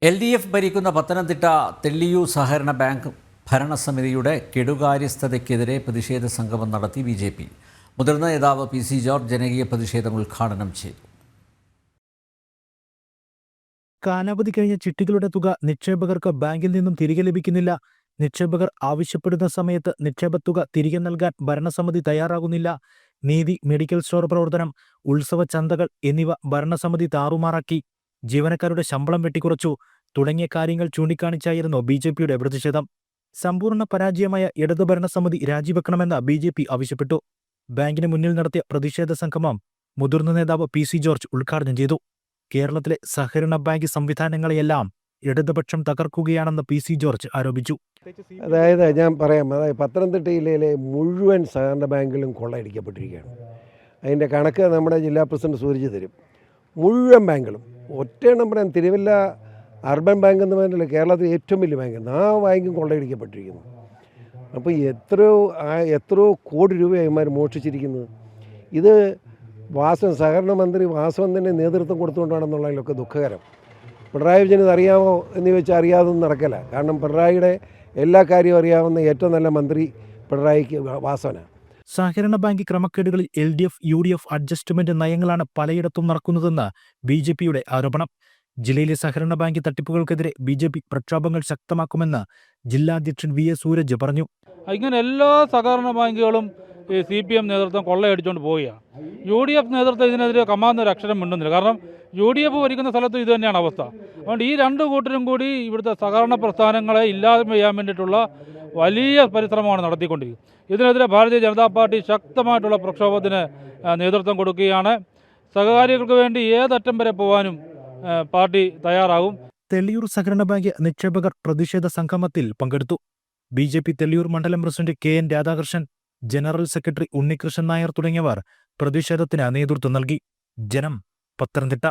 LDF ഭരിക്കുന്ന പത്തനംതിട്ട തെള്ളിയൂർ സഹകരണ bank ഭരണസമിതിയുടെ കെടുകാര്യസ്ഥതയ്ക്കെതിരെ പ്രതിഷേധ സംഗമം നടത്തി BJP. മുതിർന്ന നേതാവ് PC ജോർജ് ജനകീയ പ്രതിഷേധം ഉദ്ഘാടനം ചെയ്തു. കാലാവധി കഴിഞ്ഞ ചിട്ടികളുടെ തുക നിക്ഷേപകർക്ക് ബാങ്കിൽ നിന്നും തിരികെ ലഭിക്കുന്നില്ല. നിക്ഷേപകർ ആവശ്യപ്പെടുന്ന സമയത്ത് നിക്ഷേപത്തുക തിരികെ നൽകാൻ ഭരണസമിതി തയ്യാറാകുന്നില്ല. നീതി മെഡിക്കൽ സ്റ്റോർ പ്രവർത്തനം, ഉത്സവ ചന്തകൾ എന്നിവ ഭരണസമിതി താറുമാറാക്കി. ജീവനക്കാരുടെ ശമ്പളം വെട്ടിക്കുറച്ചു തുടങ്ങിയ കാര്യങ്ങൾ ചൂണ്ടിക്കാണിച്ചായിരുന്നു BJPയുടെ പ്രതിഷേധം. സമ്പൂർണ്ണ പരാജയമായ ഇടതു ഭരണസമിതി രാജിവെക്കണമെന്ന് BJP ആവശ്യപ്പെട്ടു. ബാങ്കിന് മുന്നിൽ നടത്തിയ പ്രതിഷേധ സംഗമം മുതിർന്ന നേതാവ് PC ജോർജ് ഉദ്ഘാടനം ചെയ്തു. കേരളത്തിലെ സഹകരണ ബാങ്ക് സംവിധാനങ്ങളെയെല്ലാം ഇടതുപക്ഷം തകർക്കുകയാണെന്ന് PC ജോർജ് ആരോപിച്ചു. അതായത് ഞാൻ പറയാം, പത്തനംതിട്ട ജില്ലയിലെ മുഴുവൻ സഹകരണ ബാങ്കുകളും കൊള്ളയടിക്കപ്പെട്ടിരിക്കുകയാണ്. അതിൻ്റെ കണക്ക് നമ്മുടെ ജില്ലാ പ്രസിഡന്റ് സൂചിപ്പിച്ച് തരും. മുഴുവൻ ബാങ്കുകളും ഒറ്റ നമ്പർ തിരുവല്ല അർബൻ ബാങ്ക് എന്ന് പറഞ്ഞാൽ കേരളത്തിലെ ഏറ്റവും വലിയ ബാങ്കാണ്. ആ ബാങ്കും കൊള്ളയടിക്കപ്പെട്ടിരിക്കുന്നു. അപ്പോൾ എത്രയോ കോടി രൂപയായിമാർ മോഷ്ടിച്ചിരിക്കുന്നത്. ഇത് സഹകരണ മന്ത്രി വാസവൻ്റെ നേതൃത്വം കൊടുത്തുകൊണ്ടാണെന്നുള്ളതിലൊക്കെ ദുഃഖകരം. പിണറായി വിജയന് ഇത് അറിയാമോ എന്ന് ചോദിച്ചാൽ അറിയാതൊന്നും നടക്കില്ല. കാരണം പിണറായിയുടെ എല്ലാ കാര്യവും അറിയാവുന്ന ഏറ്റവും നല്ല മന്ത്രി പിണറായിക്ക് വാസവനാണ്. സഹകരണ ബാങ്ക് ക്രമക്കേടുകളിൽ LDF UDF അഡ്ജസ്റ്റ്മെന്റ് നയങ്ങളാണ് പലയിടത്തും നടക്കുന്നതെന്ന് BJPയുടെ ആരോപണം. ജില്ലയിലെ സഹകരണ ബാങ്ക് തട്ടിപ്പുകൾക്കെതിരെ BJP പ്രക്ഷോഭങ്ങൾ ശക്തമാക്കുമെന്ന് ജില്ലാ അധ്യക്ഷൻ VA സൂരജ് പറഞ്ഞു. ഇങ്ങനെ എല്ലാ സഹകരണ ബാങ്കുകളും CPM നേതൃത്വം കൊള്ളയടിച്ചുകൊണ്ട് പോവുകയാണ്. UDF നേതൃത്വം ഇതിനെതിരെ കമാന്നൊരു അക്ഷരം മിണ്ടുന്നില്ല. കാരണം UDF ഭരിക്കുന്ന സ്ഥലത്ത് ഇത് തന്നെയാണ് അവസ്ഥ. അതുകൊണ്ട് ഈ രണ്ട് കൂട്ടരും കൂടി ഇവിടുത്തെ സഹകരണ പ്രസ്ഥാനങ്ങളെ ഇല്ലായ്മ ചെയ്യാൻ വേണ്ടിയിട്ടുള്ള വലിയ പരിശ്രമമാണ് നടത്തിക്കൊണ്ടിരിക്കുന്നത്. ഇതിനെതിരെ ഭാരതീയ ജനതാ പാർട്ടി ശക്തമായിട്ടുള്ള പ്രക്ഷോഭത്തിന് നേതൃത്വം കൊടുക്കുകയാണ്. സഹകാരികൾക്ക് വേണ്ടി ഏതറ്റം വരെ പോകാനും പാർട്ടി തയ്യാറാകും. തെള്ളിയൂർ സഹകരണ ബാങ്ക് നിക്ഷേപകർ പ്രതിഷേധ സംഗമത്തിൽ പങ്കെടുത്തു. BJP തെള്ളിയൂർ മണ്ഡലം president KN Radhakrishnan, general secretary Unnikrishnan Nair തുടങ്ങിയവർ പ്രതിഷേധത്തിന് നേതൃത്വം നൽകി. ജനം, പത്തനംതിട്ട.